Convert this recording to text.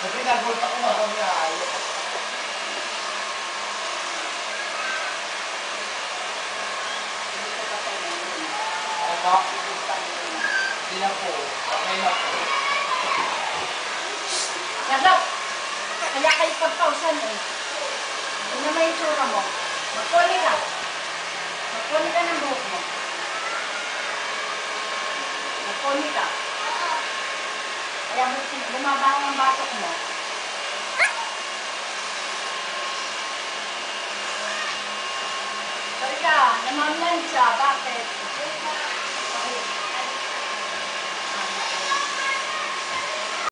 Kasi nagulta ko nga kami ayos. Ano? Hindi na po. May na po. Gasap! Kaya kayo pagpausan eh. Ano naman yung tsura mo? Magpuli ka. Magpuli ka ng buhok mo. Magpuli ka. Kaya bumabaho ang batok mo. Sorry ka, namamlan siya. Bakit?